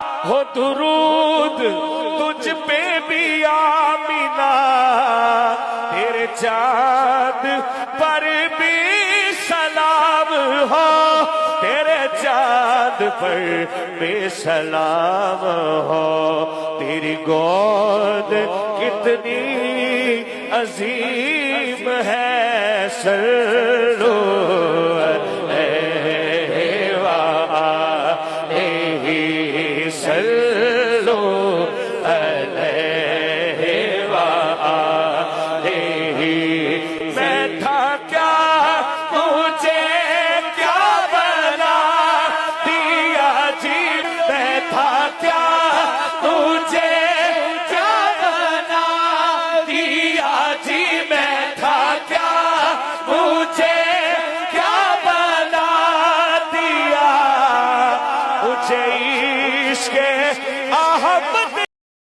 ہو درود تجھ پہ بھی آمینہ، تیرے چاند پر بھی سلام ہو، تیرے چاند پر بھی سلام ہو، تیری گود کتنی عظیم ہے، سلو سلو علیہ وآلہ۔ میں تھا کیا مجھے کیا بنا دیا جی، میں تھا کیا مجھے کیا بنا دیا جی، میں تھا کیا مجھے کیا بنا دیا، مجھے عشق احمد